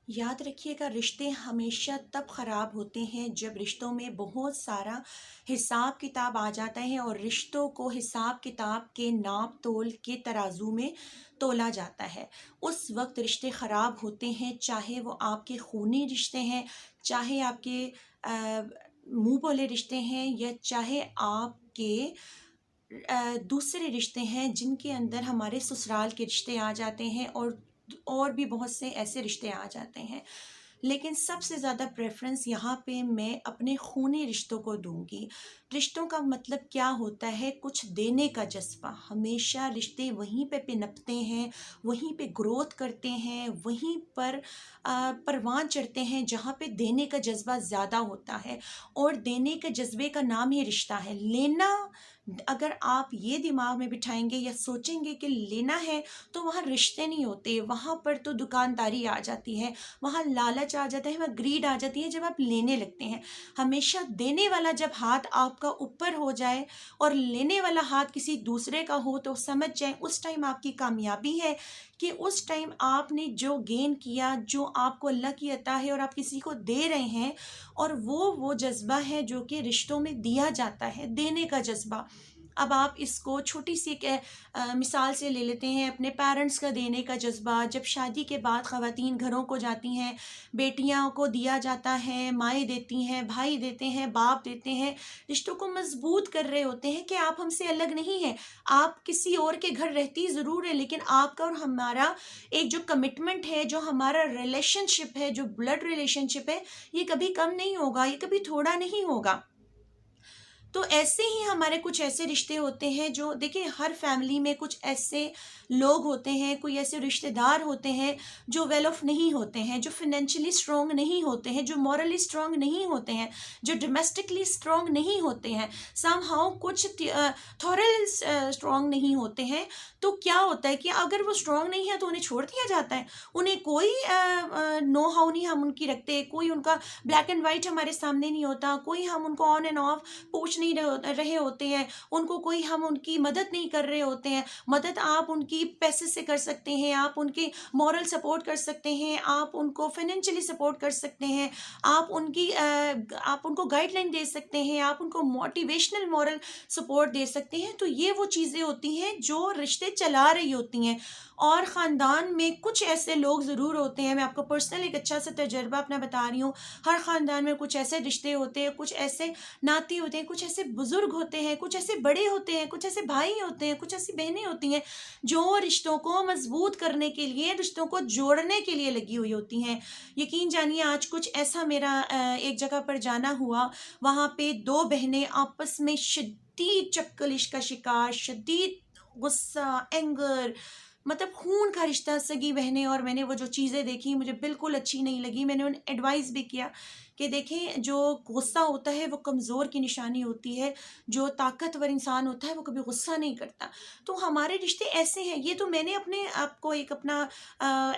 याद रखिएगा, रिश्ते हमेशा तब ख़राब होते हैं जब रिश्तों में बहुत सारा हिसाब किताब आ जाता है और रिश्तों को हिसाब किताब के नाप तोल के तराजू में तोला जाता है। उस वक्त रिश्ते ख़राब होते हैं, चाहे वो आपके खूनी रिश्ते हैं, चाहे आपके मुंह बोले रिश्ते हैं, या चाहे आपके दूसरे रिश्ते हैं जिनके अंदर हमारे ससुराल के रिश्ते आ जाते हैं, और भी बहुत से ऐसे रिश्ते आ जाते हैं। लेकिन सबसे ज़्यादा प्रेफरेंस यहाँ पे मैं अपने खूनी रिश्तों को दूंगी। रिश्तों का मतलब क्या होता है? कुछ देने का जज्बा। हमेशा रिश्ते वहीं पे पिनपते हैं, वहीं पे ग्रोथ करते हैं, वहीं पर परवान चढ़ते हैं जहाँ पे देने का जज्बा ज़्यादा होता है। और देने के जज्बे का नाम ही रिश्ता है। लेना, अगर आप ये दिमाग में बिठाएंगे या सोचेंगे कि लेना है, तो वहाँ रिश्ते नहीं होते, वहाँ पर तो दुकानदारी आ जाती है, वहाँ लालच आ जाता है, वहाँ ग्रीड आ जाती है जब आप लेने लगते हैं। हमेशा देने वाला जब हाथ आपका ऊपर हो जाए और लेने वाला हाथ किसी दूसरे का हो, तो समझ जाए उस टाइम आपकी कामयाबी है, कि उस टाइम आपने जो गेन किया, जो आपको अल्लाह की अता है और आप किसी को दे रहे हैं, और वो जज्बा है जो कि रिश्तों में दिया जाता है, देने का जज्बा। अब आप इसको छोटी सी मिसाल से ले लेते हैं, अपने पेरेंट्स का देने का जज्बा। जब शादी के बाद ख़वातीन घरों को जाती हैं, बेटियां को दिया जाता है, माएँ देती हैं, भाई देते हैं, बाप देते हैं, रिश्तों को मजबूत कर रहे होते हैं कि आप हमसे अलग नहीं हैं, आप किसी और के घर रहती ज़रूर है, लेकिन आपका और हमारा एक जो कमिटमेंट है, जो हमारा रिलेशनशिप है, जो ब्लड रिलेशनशिप है, ये कभी कम नहीं होगा, ये कभी थोड़ा नहीं होगा। तो ऐसे ही हमारे कुछ ऐसे रिश्ते होते हैं जो, देखिए, हर फैमिली में कुछ ऐसे लोग होते हैं, कोई ऐसे रिश्तेदार होते हैं जो वेल ऑफ नहीं होते हैं, जो फिनेंशियली स्ट्रॉन्ग नहीं होते हैं, जो मॉरली स्ट्रॉन्ग नहीं होते हैं, जो डोमेस्टिकली स्ट्रॉन्ग नहीं होते हैं, समहाउ कुछ थोड़े स्ट्रॉन्ग नहीं होते हैं। तो क्या होता है कि अगर वो स्ट्रॉन्ग नहीं है तो उन्हें छोड़ दिया जाता है, उन्हें कोई नो हाउ नहीं हम उनकी रखते, कोई उनका ब्लैक एंड वाइट हमारे सामने नहीं होता, कोई हम उनको ऑन एंड ऑफ पूछ नहीं रहे होते हैं, उनको कोई हम उनकी मदद नहीं कर रहे होते हैं। मदद आप उनकी पैसे से कर सकते हैं, आप उनकी मॉरल सपोर्ट कर सकते हैं, आप उनको फाइनेंशियली सपोर्ट कर सकते हैं, आप उनको गाइडलाइन दे सकते हैं, आप उनको मोटिवेशनल मॉरल सपोर्ट दे सकते हैं। तो ये वो चीज़ें होती हैं जो रिश्ते चला रही होती हैं। और ख़ानदान में कुछ ऐसे लोग ज़रूर होते हैं, मैं आपको पर्सनल एक अच्छा सा तजर्बा अपना बता रही हूँ। हर ख़ानदान में कुछ ऐसे रिश्ते होते हैं, कुछ ऐसे नाते होते हैं, कुछ ऐसे बुजुर्ग होते हैं, कुछ ऐसे बड़े होते हैं, कुछ ऐसे भाई होते हैं, कुछ ऐसी बहनें होती हैं जो रिश्तों को मजबूत करने के लिए, रिश्तों को जोड़ने के लिए लगी हुई होती हैं। यकीन जानिए, आज कुछ ऐसा मेरा एक जगह पर जाना हुआ, वहाँ पे दो बहनें आपस में शदीद चक्कलिश का शिकार, शदीद गुस्सा, एंगर, मतलब खून का रिश्ता, सगी बहनें। और मैंने वो जो चीज़ें देखी मुझे बिल्कुल अच्छी नहीं लगी। मैंने उन्हें एडवाइस भी किया कि देखें, जो गुस्सा होता है वो कमज़ोर की निशानी होती है, जो ताकतवर इंसान होता है वो कभी गुस्सा नहीं करता। तो हमारे रिश्ते ऐसे हैं। ये तो मैंने अपने आपको एक अपना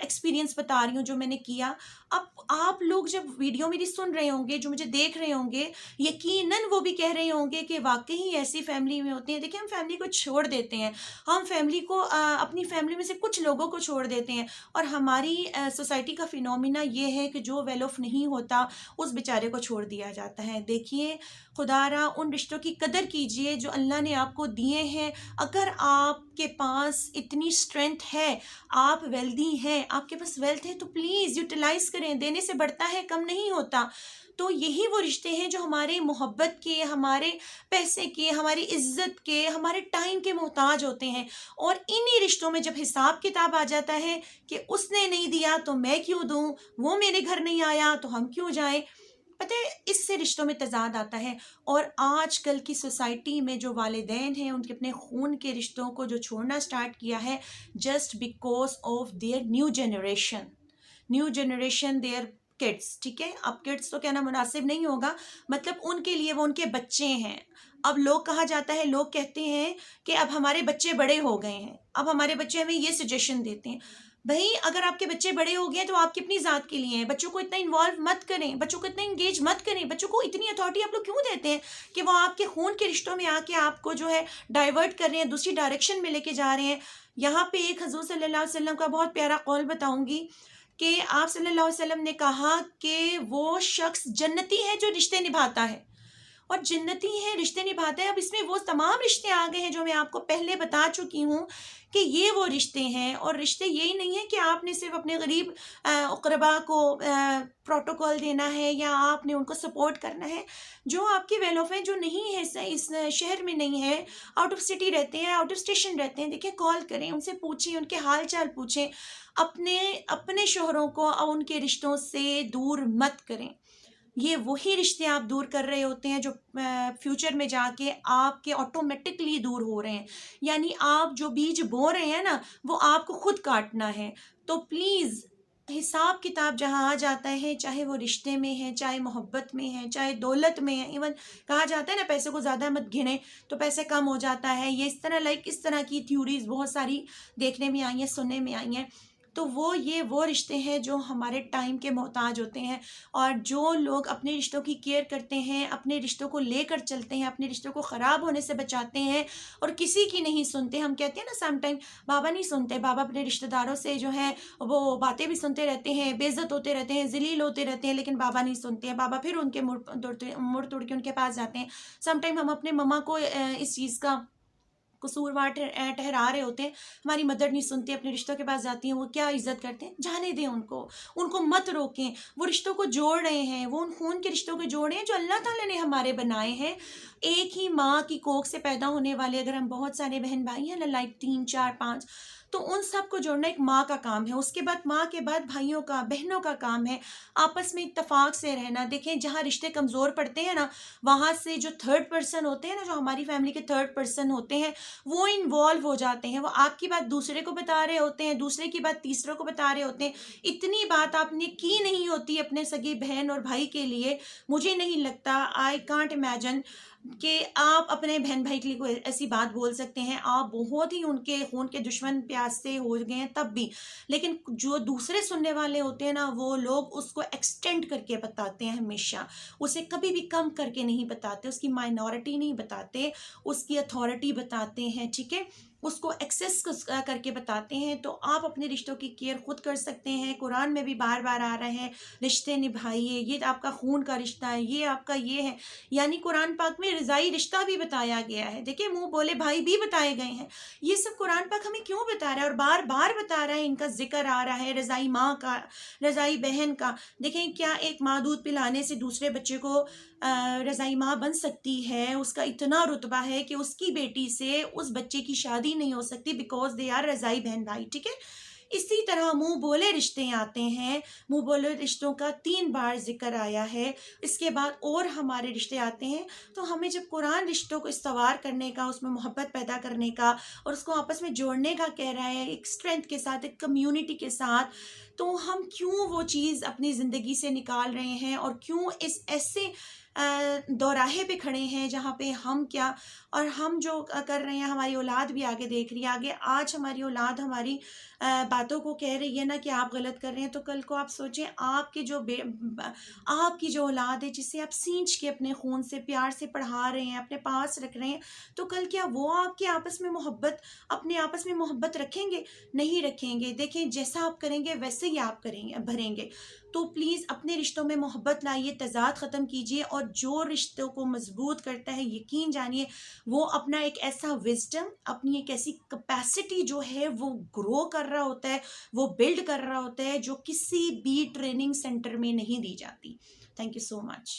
एक्सपीरियंस बता रही हूँ जो मैंने किया। अब आप लोग जब वीडियो मेरी सुन रहे होंगे, जो मुझे देख रहे होंगे, यकीनन वो भी कह रहे होंगे कि वाकई ही ऐसी फैमिली में होती है। देखिए, हम फैमिली को छोड़ देते हैं, हम फैमिली को अपनी फैमिली में से कुछ लोगों को छोड़ देते हैं, और हमारी सोसाइटी का फिनोमिना ये है कि जो वेल ऑफ नहीं होता उस बेचारे को छोड़ दिया जाता है। देखिए, खुदारा उन रिश्तों की कदर कीजिए जो अल्लाह ने आपको दिए हैं। अगर आपके पास इतनी स्ट्रेंथ है, आप वेल्दी हैं, आपके पास वेल्थ है, तो प्लीज़ यूटिलाइज करें। देने से बढ़ता है, कम नहीं होता। तो यही वो रिश्ते हैं जो हमारे मोहब्बत के, हमारे पैसे के, हमारी इज्जत के, हमारे टाइम के मोहताज होते हैं। और इन्हीं रिश्तों में जब हिसाब किताब आ जाता है कि उसने नहीं दिया तो मैं क्यों दूं, वो मेरे घर नहीं आया तो हम क्यों जाएं, पता है, इससे रिश्तों में तजाद आता है। और आजकल की सोसाइटी में जो वालिदैन हैं, उनके अपने खून के रिश्तों को जो छोड़ना स्टार्ट किया है, just because of their new generation, their kids. ठीक है, अब किड्स तो कहना मुनासिब नहीं होगा, मतलब उनके लिए वो उनके बच्चे हैं। अब लोग कहा जाता है, लोग कहते हैं कि अब हमारे बच्चे बड़े हो गए हैं, अब हमारे बच्चे हमें ये सजेशन देते हैं। भाई, अगर आपके बच्चे बड़े हो गए तो आपकी अपनी ज़ात के लिए हैं। बच्चों को इतना इन्वॉल्व मत करें, बच्चों को इतना इंगेज मत करें, बच्चों को इतनी अथॉरिटी आप लोग क्यों देते हैं कि वो आपके खून के रिश्तों में आके आपको जो है डाइवर्ट कर रहे हैं, दूसरी डायरेक्शन में लेके जा रहे हैं। यहाँ पे एक हजूर सल्लल्लाहु अलैहि वसल्लम का बहुत प्यारा कौल बताऊंगी। कि आप सल्लल्लाहु अलैहि वसल्लम ने कहा कि वो शख्स जन्नती है जो रिश्ते निभाता है, और जन्नती है रिश्ते निभाते हैं। अब इसमें वो तमाम रिश्ते आ गए हैं जो मैं आपको पहले बता चुकी हूँ कि ये वो रिश्ते हैं। और रिश्ते यही नहीं है कि आपने सिर्फ अपने गरीब अकरबा को प्रोटोकॉल देना है या आपने उनको सपोर्ट करना है। जो आपके वेल ऑफ है, जो नहीं है इस शहर में नहीं है, आउट ऑफ सिटी रहते हैं, आउट ऑफ स्टेशन रहते हैं, देखिए कॉल करें, उनसे पूछें, उनके हाल चाल पूछें। अपने अपने शोहरों को उनके रिश्तों से दूर मत करें। ये वही रिश्ते आप दूर कर रहे होते हैं जो फ्यूचर में जाके आपके ऑटोमेटिकली दूर हो रहे हैं। यानी आप जो बीज बो रहे हैं ना, वो आपको खुद काटना है। तो प्लीज़ हिसाब किताब जहाँ आ जाता है, चाहे वो रिश्ते में है, चाहे मोहब्बत में है, चाहे दौलत में है, इवन कहा जाता है ना पैसे को ज़्यादा मत गिने तो पैसे कम हो जाता है। ये इस तरह इस तरह की थ्योरीज बहुत सारी देखने में आई हैं, सुनने में आई हैं। तो वो रिश्ते हैं जो हमारे टाइम के मोहताज होते हैं। और जो लोग अपने रिश्तों की केयर करते हैं, अपने रिश्तों को लेकर चलते हैं, अपने रिश्तों को ख़राब होने से बचाते हैं और किसी की नहीं सुनते। हम कहते हैं ना सम टाइम बाबा नहीं सुनते, बाबा अपने रिश्तेदारों से जो है वो बातें भी सुनते रहते हैं, बेइज्जत होते रहते हैं, जलील होते रहते हैं, लेकिन बाबा नहीं सुनते हैं। बाबा फिर उनके मुड़ तोड़ के उनके पास जाते हैं। सम टाइम हम अपने मम्मा को इस चीज़ का कसूरवार ठहरा रहे होते हैं। हमारी मदर नहीं सुनती, अपने रिश्तों के पास जाती हैं, वो क्या इज्जत करते हैं, जाने दें उनको, उनको मत रोकें। वो रिश्तों को जोड़ रहे हैं, वो उन खून के रिश्तों को जोड़ रहे हैं जो अल्लाह ताला ने हमारे बनाए हैं। एक ही माँ की कोख से पैदा होने वाले अगर हम बहुत सारे बहन भाई हैं ना, लाइक 3 4 5, तो उन सब को जोड़ना एक माँ का काम है। उसके बाद माँ के बाद भाइयों का, बहनों का काम है आपस में इत्तेफाक से रहना। देखें जहाँ रिश्ते कमज़ोर पड़ते हैं ना, वहाँ से जो थर्ड पर्सन होते हैं ना, जो हमारी फैमिली के थर्ड पर्सन होते हैं, वो इन्वॉल्व हो जाते हैं। वो आपकी बात दूसरे को बता रहे होते हैं, दूसरे की बात तीसरों को बता रहे होते हैं। इतनी बात आपने की नहीं होती अपने सगी बहन और भाई के लिए। मुझे नहीं लगता, आई कांट इमेजिन कि आप अपने बहन भाई के लिए कोई ऐसी बात बोल सकते हैं। आप बहुत ही उनके खून के दुश्मन प्यास से हो गए हैं तब भी। लेकिन जो दूसरे सुनने वाले होते हैं ना, वो लोग उसको एक्सटेंड करके बताते हैं हमेशा। उसे कभी भी कम करके नहीं बताते, उसकी माइनॉरिटी नहीं बताते, उसकी अथॉरिटी बताते हैं, ठीक है, उसको एक्सेस करके बताते हैं। तो आप अपने रिश्तों की केयर खुद कर सकते हैं। कुरान में भी बार बार आ रहे हैं, रिश्ते निभाइए, ये आपका खून का रिश्ता है, ये आपका ये है। यानी कुरान पाक में रज़ाई रिश्ता भी बताया गया है। देखिए मुंह बोले भाई भी बताए गए हैं। ये सब कुरान पाक हमें क्यों बता रहा है और बार बार बता रहा है, इनका जिक्र आ रहा है, रज़ाई माँ का, रज़ाई बहन का। देखें क्या एक माँ दूध पिलाने से दूसरे बच्चे को रज़ाई माँ बन सकती है? उसका इतना रुतबा है कि उसकी बेटी से उस बच्चे की शादी नहीं हो सकती बिकॉज दे आर रज़ाई बहन भाई, ठीक है। इसी तरह मुंह बोले रिश्ते आते हैं। मुंह बोले रिश्तों का 3 बार जिक्र आया है। इसके बाद और हमारे रिश्ते आते हैं। तो हमें जब कुरान रिश्तों को इस्तवार करने का, उसमें मोहब्बत पैदा करने का और उसको आपस में जोड़ने का कह रहा है, एक स्ट्रेंथ के साथ, एक कम्युनिटी के साथ, तो हम क्यों वो चीज़ अपनी ज़िंदगी से निकाल रहे हैं और क्यों इस ऐसे दोराहे पे खड़े हैं जहाँ पे हम क्या, और हम जो कर रहे हैं हमारी औलाद भी आगे देख रही है। आगे आज हमारी औलाद हमारी बातों को कह रही है ना कि आप गलत कर रहे हैं, तो कल को आप सोचें आपकी आपकी जो औलाद है जिसे आप सींच के अपने खून से प्यार से पढ़ा रहे हैं, अपने पास रख रहे हैं, तो कल क्या वो आपके आपस में मोहब्बत, अपने आपस में मोहब्बत रखेंगे? नहीं रखेंगे। देखें जैसा आप करेंगे वैसे ही आप करेंगे, भरेंगे। तो प्लीज़ अपने रिश्तों में मोहब्बत लाइए, तज़ाद ख़त्म कीजिए, और जो रिश्तों को मजबूत करता है यकीन जानिए वो अपना एक ऐसा विजडम, अपनी एक ऐसी कैपेसिटी जो है वो ग्रो कर रहा होता है, वो बिल्ड कर रहा होता है, जो किसी भी ट्रेनिंग सेंटर में नहीं दी जाती। Thank you so much.